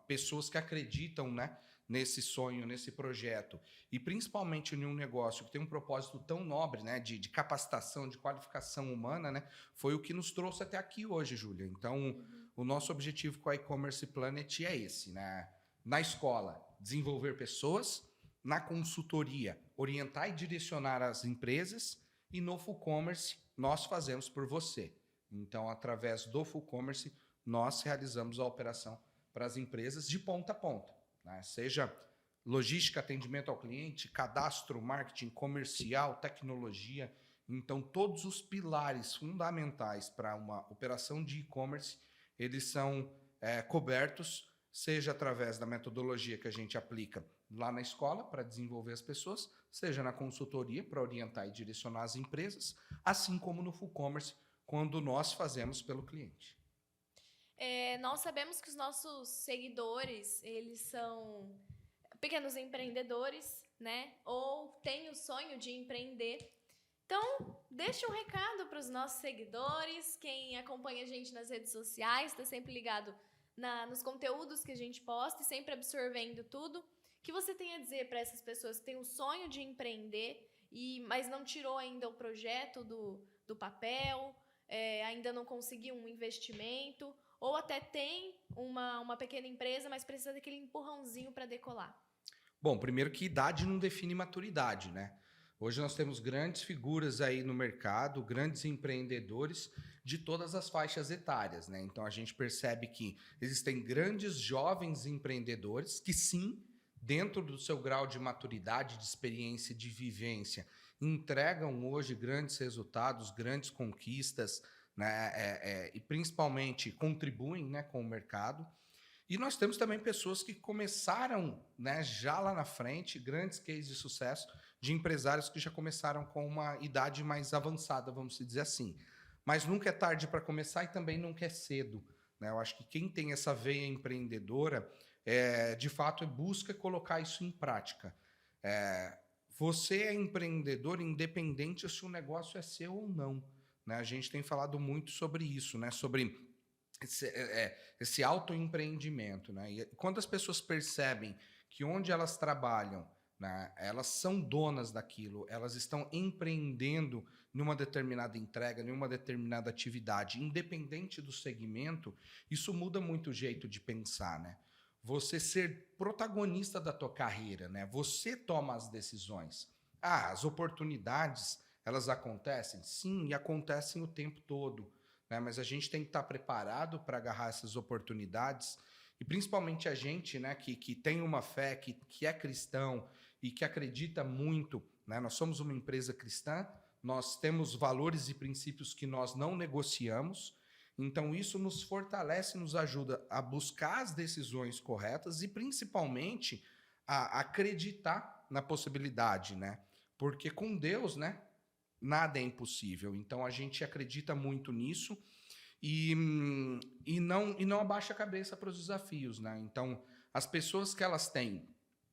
pessoas que acreditam, né, nesse sonho, nesse projeto, e principalmente em um negócio que tem um propósito tão nobre, né, de capacitação, de qualificação humana, né, foi o que nos trouxe até aqui hoje, Júlia. Então, o nosso objetivo com a E-Commerce Planet é esse, né? Na escola, desenvolver pessoas, na consultoria, orientar e direcionar as empresas, e no full commerce, nós fazemos por você. Então, através do full commerce, nós realizamos a operação para as empresas de ponta a ponta, né? Seja logística, atendimento ao cliente, cadastro, marketing, comercial, tecnologia. Então, todos os pilares fundamentais para uma operação de e-commerce, eles são cobertos, seja através da metodologia que a gente aplica lá na escola para desenvolver as pessoas, seja na consultoria para orientar e direcionar as empresas, assim como no full commerce, quando nós fazemos pelo cliente. Nós sabemos que os nossos seguidores, eles são pequenos empreendedores, né? Ou têm o sonho de empreender. Então, deixa um recado para os nossos seguidores, quem acompanha a gente nas redes sociais, está sempre ligado nos conteúdos que a gente posta e sempre absorvendo tudo. O que você tem a dizer para essas pessoas que têm o sonho de empreender, mas não tirou ainda o projeto do papel, ainda não conseguiu um investimento, ou até tem uma pequena empresa, mas precisa daquele empurrãozinho para decolar? Bom, primeiro que idade não define maturidade, né? Hoje nós temos grandes figuras aí no mercado, grandes empreendedores de todas as faixas etárias, né? Então a gente percebe que existem grandes jovens empreendedores que sim, dentro do seu grau de maturidade, de experiência, de vivência, entregam hoje grandes resultados, grandes conquistas, né? E principalmente contribuem, né, com o mercado. E nós temos também pessoas que começaram, né, já lá na frente, grandes cases de sucesso de empresários que já começaram com uma idade mais avançada, vamos dizer assim. Mas nunca é tarde para começar e também nunca é cedo, né? Eu acho que quem tem essa veia empreendedora, de fato, busca colocar isso em prática. Você é empreendedor independente se o negócio é seu ou não, né? A gente tem falado muito sobre isso, né? Sobre esse autoempreendimento, né? E quando as pessoas percebem que onde elas trabalham, né, elas são donas daquilo, elas estão empreendendo numa determinada entrega, numa determinada atividade, independente do segmento, isso muda muito o jeito de pensar, né? Você ser protagonista da tua carreira, né? Você toma as decisões. As oportunidades, elas acontecem? Sim, e acontecem o tempo todo, né? Mas a gente tem que estar preparado para agarrar essas oportunidades, e principalmente a gente, né, que tem uma fé, que é cristão e que acredita muito, né? Nós somos uma empresa cristã, nós temos valores e princípios que nós não negociamos, então isso nos fortalece, nos ajuda a buscar as decisões corretas e principalmente a acreditar na possibilidade, né? Porque com Deus, né, nada é impossível. Então a gente acredita muito nisso e não abaixa a cabeça para os desafios, né? Então as pessoas que elas têm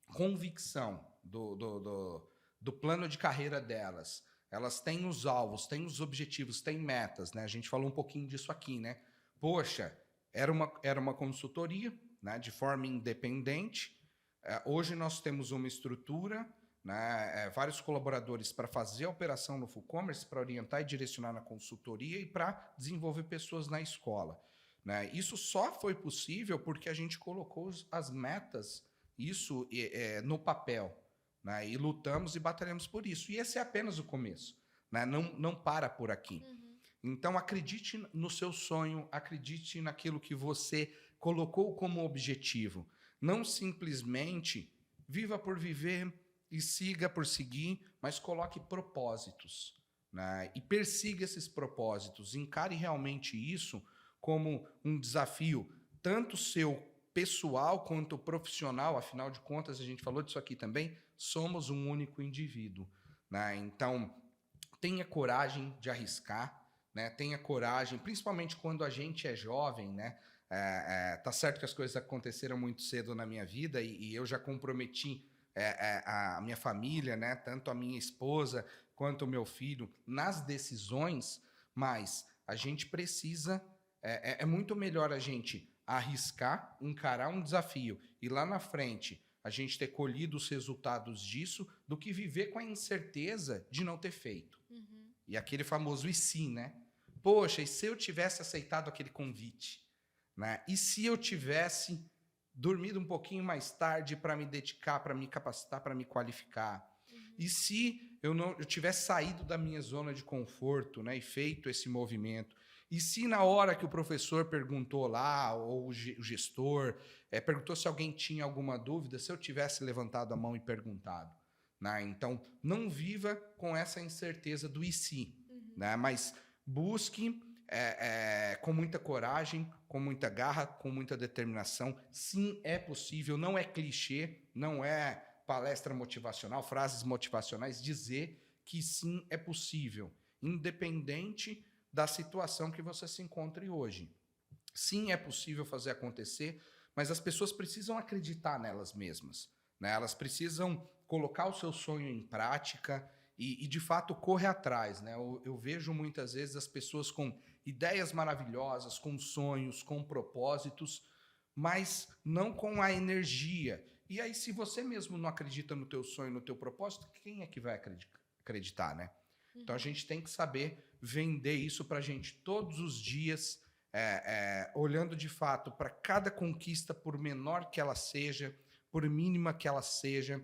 convicção do plano de carreira delas, elas têm os alvos, têm os objetivos, têm metas, né? A gente falou um pouquinho disso aqui, né? Poxa, era uma consultoria, né, de forma independente. Hoje nós temos uma estrutura, né, vários colaboradores para fazer a operação no full commerce, para orientar e direcionar na consultoria e para desenvolver pessoas na escola. né? Isso só foi possível porque a gente colocou as metas, isso no papel, né? E lutamos e batalhamos por isso. E esse é apenas o começo, né? Não para por aqui. Então, acredite no seu sonho, acredite naquilo que você colocou como objetivo. Não simplesmente viva por viver e siga por seguir, mas coloque propósitos, né? E persiga esses propósitos. Encare realmente isso como um desafio, tanto seu pessoal quanto profissional. Afinal de contas, a gente falou disso aqui também, somos um único indivíduo, né? Então, tenha coragem de arriscar, né? Tenha coragem, principalmente quando a gente é jovem, né? Tá certo que as coisas aconteceram muito cedo na minha vida e eu já comprometi a minha família, né? Tanto a minha esposa quanto o meu filho nas decisões, mas a gente precisa, é muito melhor a gente arriscar, encarar um desafio e lá na frente a gente ter colhido os resultados disso do que viver com a incerteza de não ter feito. E aquele famoso e se, né? Poxa, e se eu tivesse aceitado aquele convite? Né? E se eu tivesse dormido um pouquinho mais tarde para me dedicar, para me capacitar, para me qualificar? E se eu tivesse saído da minha zona de conforto, né, e feito esse movimento? E se na hora que o professor perguntou lá, ou o gestor, perguntou se alguém tinha alguma dúvida, se eu tivesse levantado a mão e perguntado? Né? Então, não viva com essa incerteza do e se, né? Mas busque com muita coragem, com muita garra, com muita determinação. Sim, é possível, não é clichê, não é palestra motivacional, frases motivacionais, dizer que sim, é possível, independente da situação que você se encontre hoje. Sim, é possível fazer acontecer, mas as pessoas precisam acreditar nelas mesmas, né? Elas precisam colocar o seu sonho em prática e de fato, correr atrás, né? Eu vejo muitas vezes as pessoas com ideias maravilhosas, com sonhos, com propósitos, mas não com a energia. E aí, se você mesmo não acredita no teu sonho, no teu propósito, quem é que vai acreditar, né? Então, a gente tem que saber vender isso para a gente todos os dias, olhando de fato para cada conquista, por menor que ela seja, por mínima que ela seja,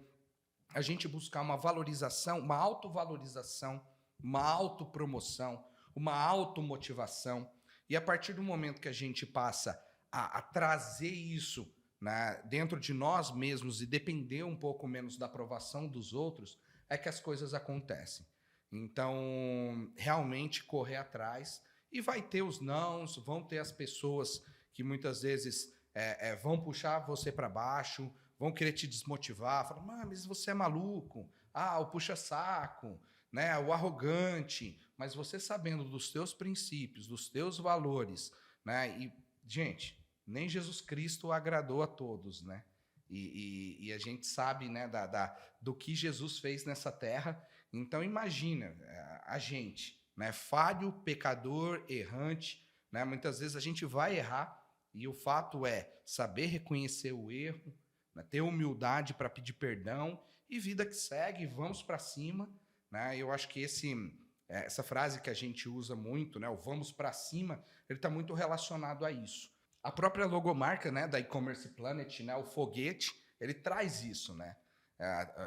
a gente buscar uma valorização, uma autovalorização, uma autopromoção, uma automotivação. E a partir do momento que a gente passa a trazer isso, né, dentro de nós mesmos e depender um pouco menos da aprovação dos outros, é que as coisas acontecem. Então, realmente correr atrás. E vai ter os nãos, vão ter as pessoas que muitas vezes vão puxar você para baixo, vão querer te desmotivar, falar, mas você é maluco, o puxa-saco, né, o arrogante, mas você sabendo dos teus princípios, dos teus valores, né, e, gente, nem Jesus Cristo agradou a todos, né, e a gente sabe, né, do que Jesus fez nessa terra, então imagina a gente, né, falho, pecador, errante, né, muitas vezes a gente vai errar, e o fato é saber reconhecer o erro, ter humildade para pedir perdão e vida que segue, vamos para cima, né? Eu acho que essa frase que a gente usa muito, né, o vamos para cima, ele está muito relacionado a isso. A própria logomarca, né, da E-Commerce Planet, né, o foguete, ele traz isso, né?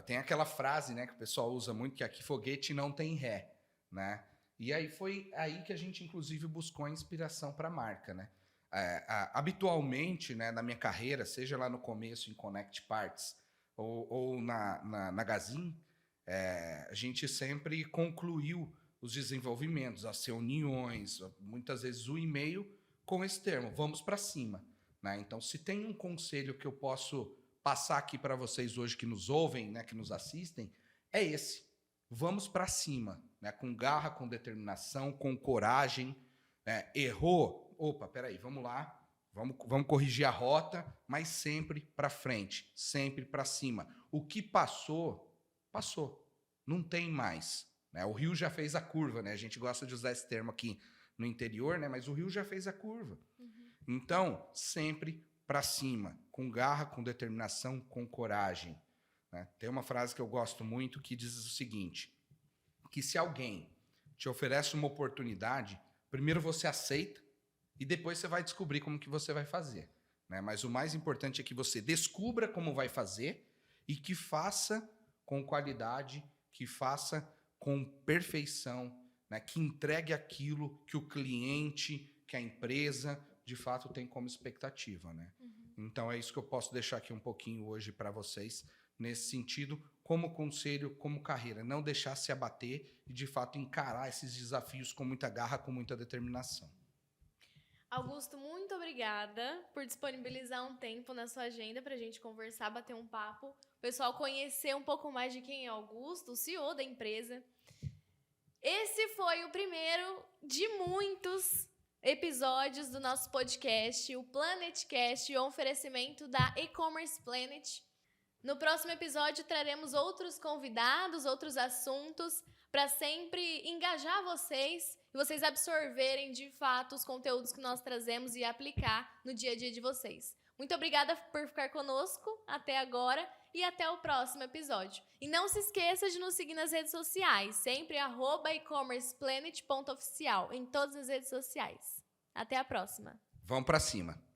Tem aquela frase, né, que o pessoal usa muito, que aqui foguete não tem ré, né? E aí foi aí que a gente, inclusive, buscou a inspiração para a marca, né? Habitualmente, né, na minha carreira, seja lá no começo em Connect Parts ou na Gazin, a gente sempre concluiu os desenvolvimentos, as reuniões, muitas vezes o e-mail com esse termo, vamos para cima, né? Então, se tem um conselho que eu posso passar aqui para vocês hoje que nos ouvem, né, que nos assistem, é esse, vamos para cima, né, com garra, com determinação, com coragem, errou, opa, peraí, vamos lá, vamos corrigir a rota, mas sempre para frente, sempre para cima. O que passou, passou, não tem mais, né? O rio já fez a curva, né? A gente gosta de usar esse termo aqui no interior, né? Mas o rio já fez a curva. Então, sempre para cima, com garra, com determinação, com coragem, né? Tem uma frase que eu gosto muito que diz o seguinte, que se alguém te oferece uma oportunidade, primeiro você aceita E depois você vai descobrir como que você vai fazer, né? Mas o mais importante é que você descubra como vai fazer e que faça com qualidade, que faça com perfeição, né? Que entregue aquilo que o cliente, que a empresa, de fato, tem como expectativa, né? Então, é isso que eu posso deixar aqui um pouquinho hoje para vocês, nesse sentido, como conselho, como carreira. Não deixar se abater e, de fato, encarar esses desafios com muita garra, com muita determinação. Augusto, muito obrigada por disponibilizar um tempo na sua agenda para a gente conversar, bater um papo, o pessoal conhecer um pouco mais de quem é Augusto, o CEO da empresa. Esse foi o primeiro de muitos episódios do nosso podcast, o PlanetCast, o oferecimento da E-Commerce Planet. No próximo episódio traremos outros convidados, outros assuntos, para sempre engajar vocês e vocês absorverem de fato os conteúdos que nós trazemos e aplicar no dia a dia de vocês. Muito obrigada por ficar conosco até agora e até o próximo episódio. E não se esqueça de nos seguir nas redes sociais, sempre @ecommerceplanet.oficial em todas as redes sociais. Até a próxima. Vamos para cima.